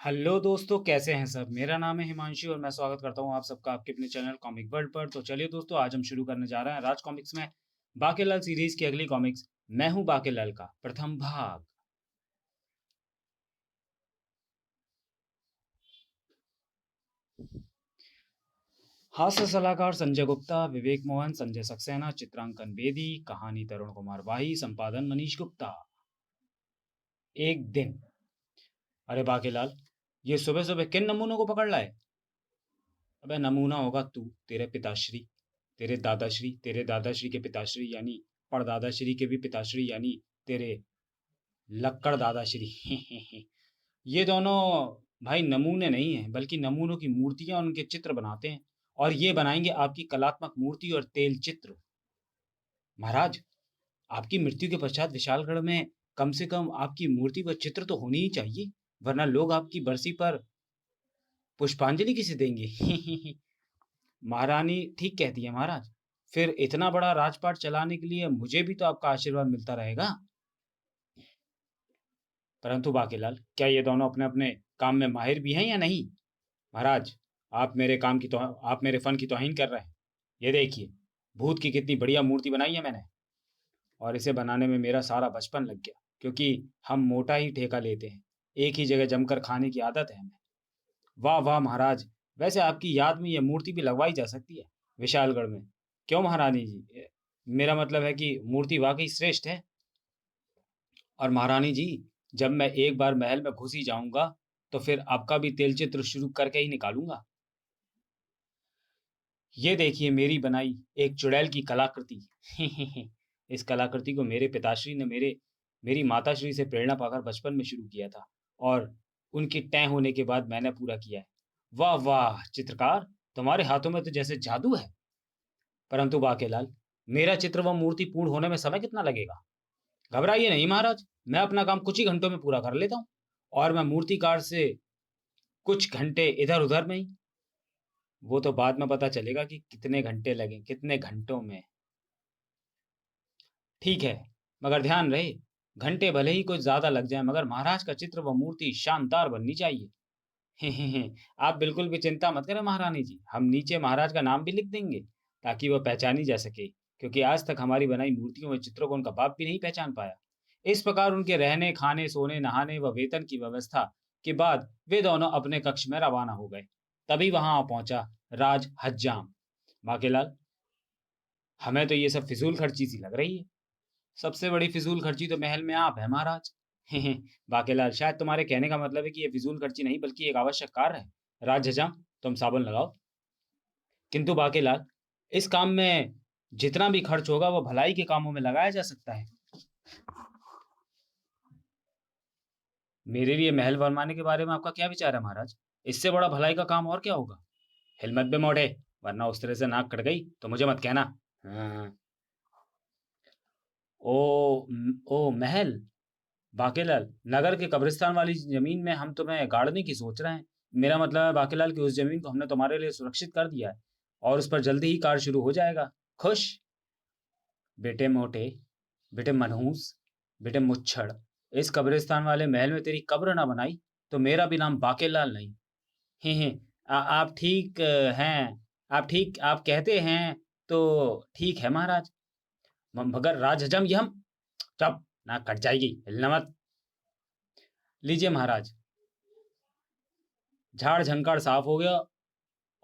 Hello दोस्तों, कैसे हैं सब? मेरा नाम है हिमांशु और मैं स्वागत करता हूं आप सबका आपके अपने चैनल कॉमिक वर्ल्ड पर। तो चलिए दोस्तों, आज हम शुरू करने जा रहे हैं राज कॉमिक्स में बाकेलाल सीरीज की अगली कॉमिक्स मैं हूं बाकेलाल का प्रथम भाग। हास्य सलाहकार संजय गुप्ता, विवेक मोहन, संजय सक्सेना, चित्रांकन बेदी, कहानी तरुण कुमार वाही, संपादन मनीष गुप्ता। एक दिन। अरे बाकेलाल, ये सुबह सुबह किन नमूनों को पकड़ लाए? अबे नमूना होगा तू, तेरे पिताश्री, तेरे दादाश्री के पिताश्री यानी परदादाश्री के भी पिताश्री यानी तेरे लक्कड़ दादाश्री। ये दोनों भाई नमूने नहीं हैं, बल्कि नमूनों की मूर्तियां और उनके चित्र बनाते हैं। और ये बनाएंगे आपकी कलात्मक मूर्ति और तेल चित्र। महाराज, आपकी मृत्यु के पश्चात विशालगढ़ में कम से कम आपकी मूर्ति व चित्र तो होनी ही चाहिए, वरना लोग आपकी बरसी पर पुष्पांजलि किसे देंगे? महारानी ठीक कहती है महाराज। फिर इतना बड़ा राजपाट चलाने के लिए मुझे भी तो आपका आशीर्वाद मिलता रहेगा। परंतु बाकीलाल, क्या ये दोनों अपने अपने काम में माहिर भी हैं या नहीं? महाराज, आप मेरे फन की तौहीन कर रहे हैं। ये देखिए, भूत की कितनी बढ़िया मूर्ति बनाई है मैंने। और इसे बनाने में मेरा सारा बचपन लग गया, क्योंकि हम मोटा ही ठेका लेते हैं। एक ही जगह जमकर खाने की आदत है हमें। वाह वाह महाराज, वैसे आपकी याद में यह मूर्ति भी लगवाई जा सकती है विशालगढ़ में। क्यों महारानी जी? मेरा मतलब है कि मूर्ति वाकई श्रेष्ठ है। और महारानी जी, जब मैं एक बार महल में घुस ही जाऊंगा तो फिर आपका भी तेल चित्र शुरू करके ही निकालूंगा। ये देखिए मेरी बनाई एक चुड़ैल की कलाकृति। इस कलाकृति को मेरे पिताश्री ने मेरी माताश्री से प्रेरणा पाकर बचपन में शुरू किया था, और उनके तय होने के बाद मैंने पूरा किया है। वाह वाह चित्रकार, तुम्हारे हाथों में तो जैसे जादू है। परंतु बाकेलाल, मेरा चित्र व मूर्ति पूर्ण होने में समय कितना लगेगा? घबराइए नहीं महाराज, मैं अपना काम कुछ ही घंटों में पूरा कर लेता हूँ। और मैं मूर्तिकार से कुछ घंटे इधर उधर में ही। वो तो बाद में पता चलेगा कि कितने घंटे लगे, कितने घंटों में। ठीक है, मगर ध्यान रहे, घंटे भले ही कुछ ज्यादा लग जाए, मगर महाराज का चित्र व मूर्ति शानदार बननी चाहिए। आप बिल्कुल भी चिंता मत करें महारानी जी, हम नीचे महाराज का नाम भी लिख देंगे ताकि वह पहचानी जा सके, क्योंकि आज तक हमारी बनाई मूर्तियों व चित्रों को उनका बाप भी नहीं पहचान पाया। इस प्रकार उनके रहने, खाने, सोने, नहाने व वेतन की व्यवस्था के बाद वे दोनों अपने कक्ष में रवाना हो गए। तभी वहां पहुंचा राज हज्जाम। बाकेलाल, हमें तो ये सब फिजूल खर्ची सी लग रही है। सबसे बड़ी फिजूल खर्ची तो महल में आप है महाराज। बाकेलाल, शायद तुम्हारे कहने का मतलब है कि ये फिजूल खर्ची नहीं बल्कि एक आवश्यक कार्य है। राज हजाम, तुम साबुन लगाओ। किंतु बाकेलाल, इस काम में जितना भी खर्च होगा वो भलाई के कामों में लगाया जा सकता है। मेरे लिए महल बनवाने के बारे में आपका क्या विचार है महाराज? इससे बड़ा भलाई का काम और क्या होगा? हिम्मत बे मोटे, वरना उस तरह से नाक कट गई तो मुझे मत कहना। हाँ। ओ महल। बाकेलाल, नगर के कब्रिस्तान वाली जमीन में हम तुम्हें गाड़ने की सोच रहे हैं। मेरा मतलब है बाकेलाल कि उस जमीन को हमने तुम्हारे लिए सुरक्षित कर दिया है और उस पर जल्दी ही कार्य शुरू हो जाएगा। खुश? बेटे मोटे, बेटे मनहूस, बेटे मुच्छड़, इस कब्रिस्तान वाले महल में तेरी कब्र ना बनाई तो मेरा भी नाम बाकेलाल नहीं। हे आप ठीक हैं? आप कहते हैं तो ठीक है महाराज। मगर राजहजम, ये हम चुप, ना कट जाएगी, हिलना मत। लीजिए महाराज, झाड़ झंकाड़ साफ हो गया।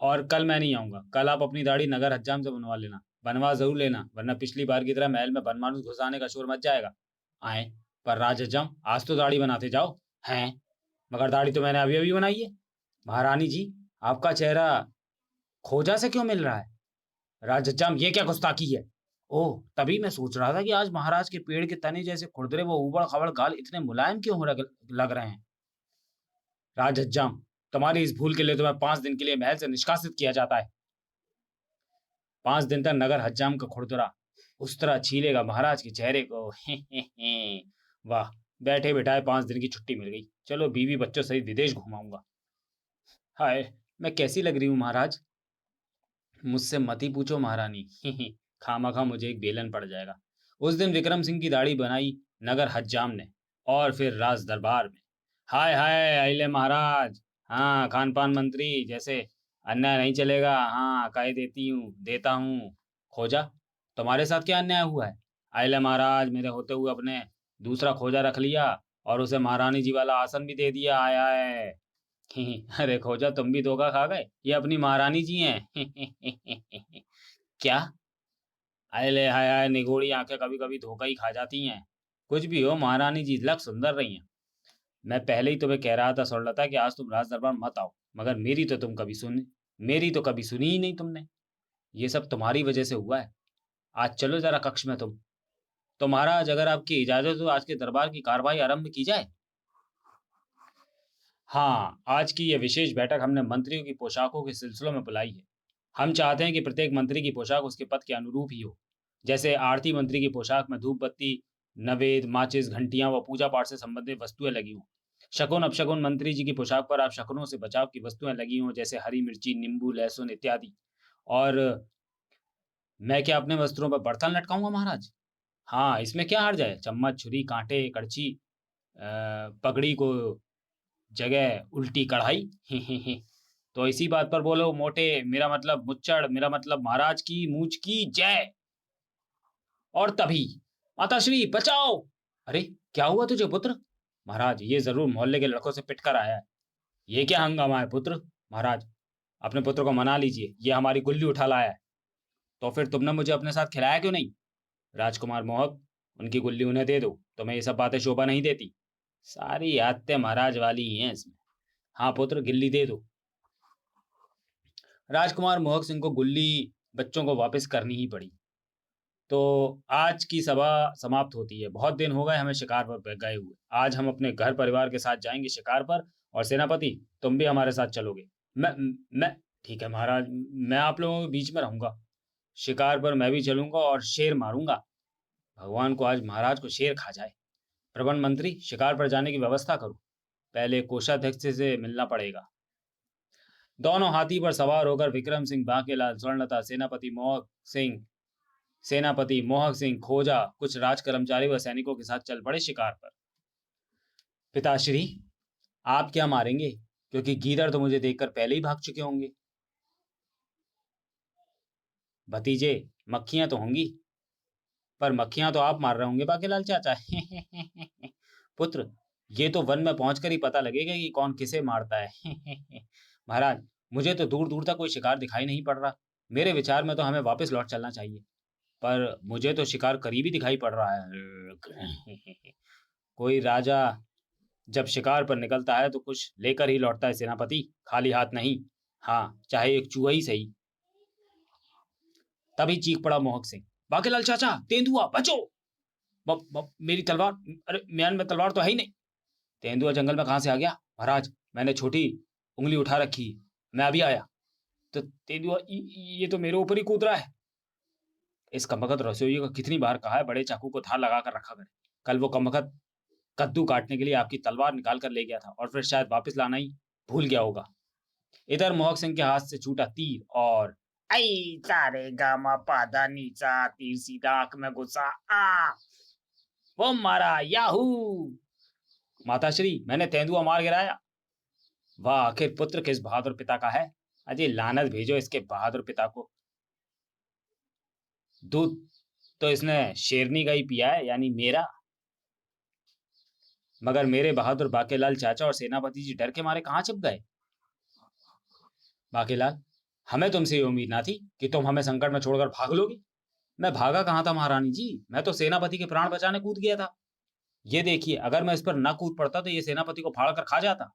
और कल मैं नहीं आऊंगा, कल आप अपनी दाढ़ी नगर हज्जाम से बनवा लेना, बनवा जरूर लेना, वरना पिछली बार की तरह महल में बनमानुस घुसाने का शोर मच जाएगा। आए, पर राज हज्जाम, आज तो दाढ़ी बनाते जाओ। हैं? मगर दाढ़ी तो मैंने अभी अभी बनाई है। महारानी जी, आपका चेहरा खोजा से क्यों मिल रहा है? राज हज्जाम, ये क्या गुस्ताखी है? ओह, तभी मैं सोच रहा था कि आज महाराज के पेड़ के तने जैसे खुरदरे वो उबड़ खबड़ गाल इतने मुलायम क्यों लग रहे हैं। राज हज्जाम, तुम्हारी इस भूल के लिए तुम्हें 5 दिन के लिए महल से निष्कासित किया जाता है। 5 दिन तक नगर हज्जाम का खुरदुरा उस तरह छीलेगा महाराज के चेहरे को। वाह, बैठे बिठाए 5 दिन की छुट्टी मिल गई, चलो बीवी बच्चों सहित विदेश घुमाऊंगा। हाय, मैं कैसी लग रही हूँ महाराज? मुझसे मत ही पूछो महारानी। खामखा मुझे एक बेलन पड़ जाएगा। उस दिन विक्रम सिंह की दाढ़ी बनाई नगर हज्जाम ने, और फिर राज दरबार में। हाय हाय अइले महाराज। हाँ, खान पान मंत्री जैसे। अन्याय नहीं चलेगा। हाँ, कह देती हूँ, देता हूँ। खोजा, तुम्हारे साथ क्या अन्याय हुआ है? अइले महाराज, मेरे होते हुए अपने दूसरा खोजा रख लिया और उसे महारानी जी वाला आसन भी दे दिया। आय आय। अरे खोजा, तुम भी धोखा खा गए? ये अपनी महारानी जी हैं। क्या? अले हाय हाय, निगोड़ी आंखें कभी कभी धोखा ही खा जाती हैं। कुछ भी हो, महारानी जी लग सुंदर रही हैं। मैं पहले ही तुम्हें कह रहा था स्वर्णलता कि आज तुम राज दरबार मत आओ, मगर मेरी तो कभी सुनी ही नहीं तुमने। ये सब तुम्हारी वजह से हुआ है। आज चलो जरा कक्ष में तुम। तो महाराज, अगर आपकी इजाजत हो तो आज के दरबार की कार्रवाई आरंभ की जाए। हाँ, आज की यह विशेष बैठक हमने मंत्रियों की पोशाकों के सिलसिलों में बुलाई है। हम चाहते हैं कि प्रत्येक मंत्री की पोशाक उसके पद के अनुरूप ही हो। जैसे आरती मंत्री की पोशाक में धूप बत्ती, नवेद, माचिस, घंटियां व पूजा पाठ से संबंधित वस्तुएं लगी हों। शकुन अपशकुन मंत्री जी की पोशाक पर आप शकुनों से बचाव की वस्तुएं लगी हों, जैसे हरी मिर्ची, नींबू, लहसुन इत्यादि। और मैं क्या अपने वस्त्रों पर बर्तन लटकाऊंगा महाराज? हाँ, इसमें क्या हर्ज है? चम्मच, छुरी, कांटे, कड़छी, पगड़ी को जगह उल्टी कढ़ाई। तो इसी बात पर बोलो मोटे, मेरा मतलब मुच्चड़, मेरा मतलब महाराज की मूंछ की जय। और तभी माताश्री बचाओ! अरे, क्या हुआ तुझे पुत्र? महाराज, ये जरूर मोहल्ले के लड़कों से पिटकर आया है। ये क्या हंगामा है पुत्र? महाराज, अपने पुत्र को मना लीजिए, ये हमारी गुल्ली उठा लाया है। तो फिर तुमने मुझे अपने साथ खिलाया क्यों नहीं? राजकुमार मोहक, उनकी गुल्ली उन्हें दे दो, तुम्हें ये सब बातें शोभा नहीं देती। सारी आदतें महाराज वाली ही हैं इसमें। हाँ पुत्र, गिल्ली दे दो। राजकुमार मोहक सिंह को गुल्ली बच्चों को वापस करनी ही पड़ी। तो आज की सभा समाप्त होती है। बहुत दिन हो गए हमें शिकार पर गए हुए। आज हम अपने घर परिवार के साथ जाएंगे शिकार पर। और सेनापति, तुम भी हमारे साथ चलोगे? मैं ठीक है महाराज, मैं आप लोगों के बीच में रहूंगा। शिकार पर मैं भी चलूंगा और शेर मारूंगा। भगवान को आज महाराज को शेर खा जाए। प्रबंध मंत्री, शिकार पर जाने की व्यवस्था करो। पहले कोषाध्यक्ष से मिलना पड़ेगा। दोनों हाथी पर सवार होकर विक्रम सिंह, बांकेलाल, स्वर्णलता, सेनापति मोहक सिंह, खोजा, कुछ राज कर्मचारी व सैनिकों के साथ चल पड़े शिकार पर। पिताश्री, आप क्या मारेंगे? क्योंकि गीदड़ तो मुझे देखकर पहले ही भाग चुके होंगे। भतीजे, मक्खियां तो होंगी, पर मक्खियां तो आप मार रहे होंगे बाकेलाल चाचा। पुत्र, ये तो वन में पहुंचकर ही पता लगेगा कि कौन किसे मारता है। महाराज, मुझे तो दूर दूर तक कोई शिकार दिखाई नहीं पड़ रहा। मेरे विचार में तो हमें वापस लौट चलना चाहिए, पर मुझे तो शिकार करीब ही दिखाई पड़ रहा है। कोई राजा जब शिकार पर निकलता है तो कुछ लेकर ही लौटता है सेनापति, खाली हाथ नहीं। हाँ, चाहे एक चूहा ही सही। तभी चीख पड़ा मोहक सिंह, बाकेलाल चाचा, तेंदुआ बचो! मेरी तलवार! अरे, म्यान में तलवार तो है ही नहीं। तेंदुआ जंगल में कहां से आ गया? महाराज, मैंने छोटी उंगली उठा रखी, मैं अभी आया। तो तेंदुआ ये तो मेरे ऊपर ही कूद रहा है। इस कमबख्त रसोइये को कितनी बार कहा है बड़े चाकू को धार लगाकर रखा करे। कल वो कमबख्त कद्दू काटने के लिए आपकी तलवार निकाल कर ले गया था और फिर शायद वापस लाना ही भूल गया होगा। इधर मोहक सिंह के हाथ से छूटा तीर और आई सारे गामा पादा नीचा, तीर सीधा आंख में घुसा। आ वो मारा, याहू! माताश्री, मैंने तेंदुआ मार गिराया। वाह, आखिर पुत्र किस बहादुर पिता का है। अजय लानत भेजो इसके बहादुर पिता को। दूध तो इसने शेरनी का ही पिया है, यानी मेरा। मगर मेरे बहादुर बाकेलाल चाचा और सेनापति जी डर के मारे कहाँ छिप गए? बाकेलाल, हमें तुमसे ये उम्मीद ना थी कि तुम हमें संकट में छोड़कर भाग लोगे। मैं भागा कहाँ था महारानी जी, मैं तो सेनापति के प्राण बचाने कूद गया था। ये देखिए, अगर मैं इस पर ना कूद पड़ता तो ये सेनापति को फाड़ कर खा जाता।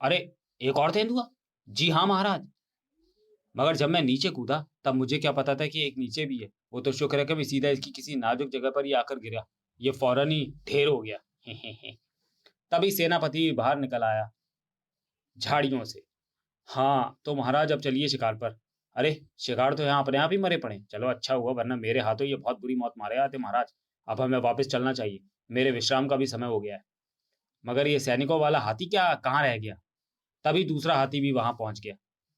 अरे, एक और तेंदुआ? जी हाँ महाराज, मगर जब मैं नीचे कूदा तब मुझे क्या पता था कि एक नीचे भी है। वो तो शुक्र है कि मैं सीधा इसकी किसी नाजुक जगह पर ही आकर गिरा। ये फौरन ही ढेर हो गया। तभी सेनापति बाहर निकल आया झाड़ियों से। हाँ, तो महाराज अब चलिए शिकार पर। अरे, शिकार तो यहाँ अपने आप ही मरे पड़े। चलो अच्छा हुआ, वरना मेरे हाथों ये बहुत बुरी मौत मारे आते महाराज। अब हमें वापस चलना चाहिए, मेरे विश्राम का भी समय हो गया है। मगर ये सैनिकों वाला हाथी क्या कहाँ रह गया? तभी दूसरा हाथी भी वहां पहुंच गया।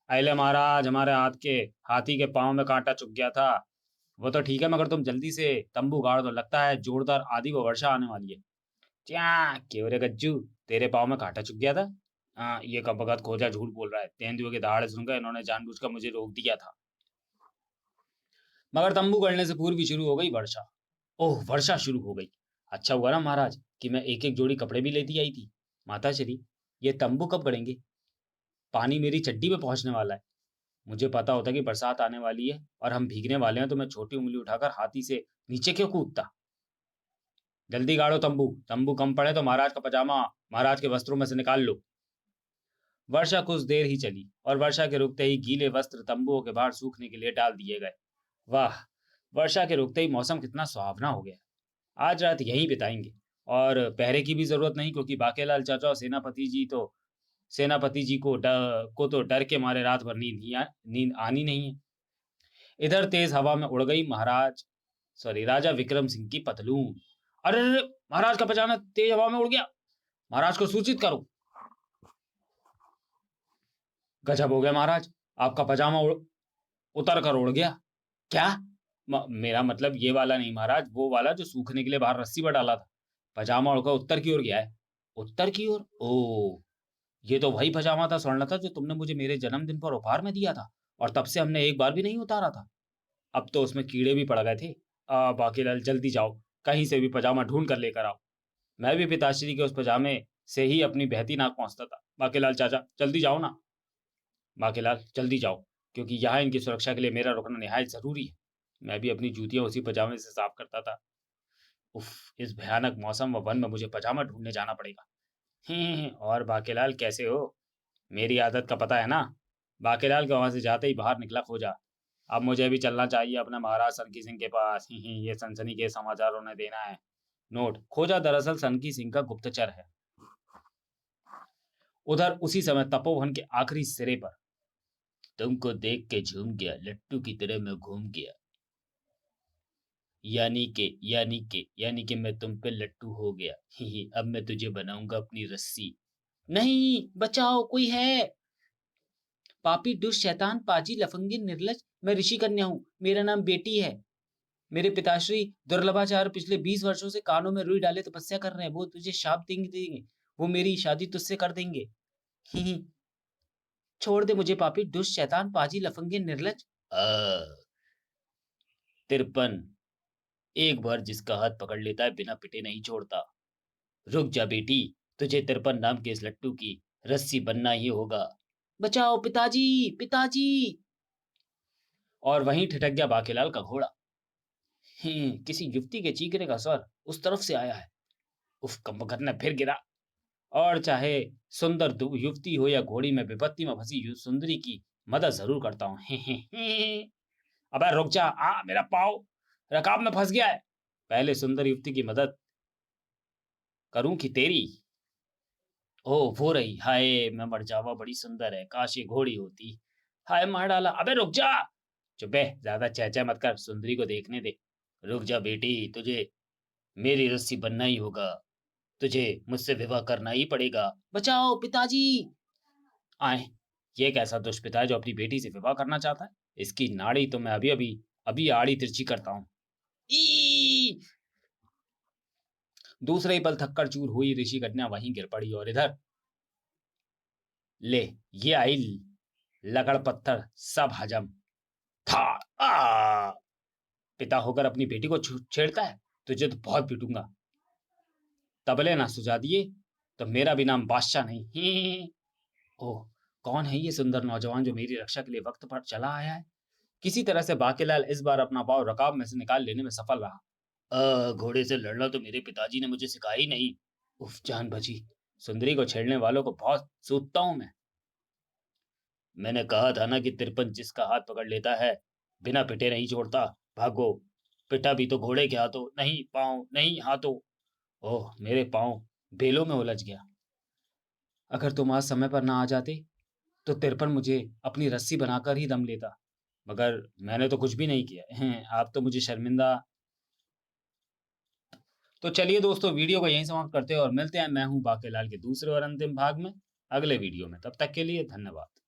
अले महाराज, हमारे हाथी के पाँव में कांटा चुभ गया था। वो तो ठीक है, मगर तुम जल्दी से तंबू गाड़ दो, लगता है जोरदार आंधी व वर्षा आने वाली है। क्या क्यों रे गज्जू, तेरे पाँव में कांटा चुभ गया था? हाँ, ये कब-बगत खोजा झूठ बोल रहा है। तेंदुए की दहाड़ सुनकर इन्होंने जानबूझकर मुझे रोक दिया था। मगर तंबू गड़ने से पूर्व ही शुरू हो गई वर्षा। ओह! वर्षा शुरू हो गई। अच्छा हुआ ना महाराज कि मैं एक-एक जोड़ी कपड़े भी लेती आई थी। माताश्री, ये तंबू कब गड़ेंगे? पानी मेरी चड्डी में पहुँचने वाला है। मुझे पता होता कि बरसात आने वाली है और हम भीगने वाले हैं तो मैं छोटी उँगली उठाकर हाथी से नीचे क्यों कूदता? जल्दी गाड़ो तंबू। तंबू कम पड़े तो महाराज का पजामा महाराज के वस्त्रों में से निकाल लो। वर्षा कुछ देर ही चली और वर्षा के रुकते ही गीले वस्त्र तंबुओं के बाहर सूखने के लिए डाल दिए गए। वाह! वर्षा के रुकते ही मौसम कितना सुहावना हो गया। आज रात यहीं बिताएंगे और पहरे की भी जरूरत नहीं क्योंकि बाकेलाल चाचा और सेनापति जी को तो डर के मारे रात भर नींद आनी नहीं है। इधर तेज हवा में उड़ गई राजा विक्रम सिंह की पतलून। अरे अरे, महाराज का पजामा तेज हवा में उड़ गया। महाराज को सूचित करो। गजब हो गया महाराज, आपका पजामा उतर कर उड़ गया। क्या? मेरा मतलब ये वाला नहीं महाराज, वो वाला जो सूखने के लिए बाहर रस्सी पर डाला था। पजामा उड़कर उत्तर की ओर गया है। उत्तर की ओर? ओह! ये तो वही पजामा था स्वर्णलता जो तुमने मुझे मेरे जन्मदिन पर उपहार में दिया था और तब से हमने एक बार भी नहीं उतारा था। अब तो उसमें कीड़े भी पड़ गए थे। बाकीलाल जल्दी जाओ, कहीं से भी पजामा ढूंढ कर लेकर आओ। मैं भी पिताश्री के उस पजामे से ही अपनी बहती नाक पहुंचता था। बाकीलाल चाचा जल्दी जाओ ना। बाकीलाल जल्दी जाओ, क्योंकि यहाँ इनकी सुरक्षा के लिए मेरा रुकना निहायत जरूरी है। मैं भी अपनी जूतियां उसी पजामे से साफ करता था। उफ! इस भयानक मौसम व वन में मुझे पजामा ढूंढने जाना पड़ेगा। और बाकीलाल कैसे हो? मेरी आदत का पता है ना? बाकीलाल के वहां से जाते ही बाहर निकला खोजा। अब मुझे भी चलना चाहिए अपने महाराज सनकी सिंह के पास। ये सनसनी के समाचार उन्हें देना है। नोट: खोजा दरअसल सनकी सिंह का गुप्तचर है। उधर उसी समय तपोवन के आखिरी सिरे पर तुमको देख के झूम गया, लट्टू की तरह मैं घूम गया। यानी के मैं तुम पे लट्टू हो गया। ही अब मैं तुझे बनाऊंगा अपनी रस्सी। नहीं, बचाओ, कोई है। पापी दुष्ट शैतान पाजी लफंगी निर्लज, मैं ऋषि कन्या हूँ, मेरा नाम बेटी है। मेरे पिताश्री दुर्लभाचार्य पिछले 20 वर्षों से कानों में रुई डाले तपस्या कर रहे हैं। वो तुझे शाप देंगे। वो मेरी शादी तुझसे कर देंगे। ही ही। छोड़ दे मुझे पापी दुष्ट शैतान पाजी लफंगे निर्लज। तिरपन, एक बार जिसका हाथ पकड़ लेता है बिना पिटे नहीं छोड़ता। रुक जा बेटी, तुझे तिरपन नाम के इस लट्टू की रस्सी बनना ही होगा। बचाओ पिताजी, पिताजी। और वहीं ठिठक गया बाकीलाल का घोड़ा। किसी युवती के चीखने का स्वर उस तरफ से आया है। उफ! कमबख्त ने फिर गिरा। और चाहे सुंदर युवती हो या घोड़ी में विपत्ति में फंसी सुंदरी की मदद जरूर करता हूँ। अबे रुक जा, मेरा पाँव रकाब में फंस गया है। पहले सुंदर युवती की मदद करूं कि तेरी? ओह, वो रही। हाय, मैं मर जावा, बड़ी सुंदर है, काश ये घोड़ी होती। हाय, मार डाला। अबे रुक जा। चुप है, ज्यादा चहचह मत कर, सुंदरी को देखने दे। रुक जा बेटी, तुझे मेरी रस्सी बनना ही होगा। तुझे मुझसे विवाह करना ही पड़ेगा। बचाओ पिताजी। आए, ये कैसा दुष्पिता है जो अपनी बेटी से विवाह करना चाहता है? इसकी नाड़ी तो मैं अभी आड़ी तिरछी करता हूँ। ई! दूसरे ही पल थक्कर चूर हुई ऋषि कन्या वहीं गिर पड़ी और इधर ले, ये आई लगड़ पत्थर सब हजम। धाड़! पिता होकर अपनी बेटी को छेड़ता है, तुझे तो बहुत पीटूंगा। तबले ना सुझा दिए तो मेरा भी नाम बादशाह नहीं। ओह, कौन है ये सुंदर नौजवान जो मेरी रक्षा के लिए वक्त पर चला आया है? किसी तरह से बाकीलाल इस बार अपना पाँव रकाब में से निकाल लेने में सफल रहा। घोड़े से लड़ना तो मेरे पिताजी ने मुझे सिखाया ही नहीं। उफ, जान बची। सुंदरी को छेड़ने वालों को बहुत सूतता हूं मैं। मैंने कहा था ना कि तिरपन जिसका हाथ पकड़ लेता है बिना पिटे नहीं छोड़ता। भागो, पिटा भी तो घोड़े के हाथों, नहीं पाँव, नहीं हाथों। ओह, मेरे पाँव बेलों में उलझ गया। अगर तुम आज समय पर ना आ जाते तो तिरपन मुझे अपनी रस्सी बनाकर ही दम लेता। मगर मैंने तो कुछ भी नहीं किया है। आप तो मुझे शर्मिंदा। तो चलिए दोस्तों, वीडियो को यहीं समाप्त करते हैं और मिलते हैं। मैं हूं बाकेलाल के दूसरे और अंतिम भाग में अगले वीडियो में। तब तक के लिए धन्यवाद।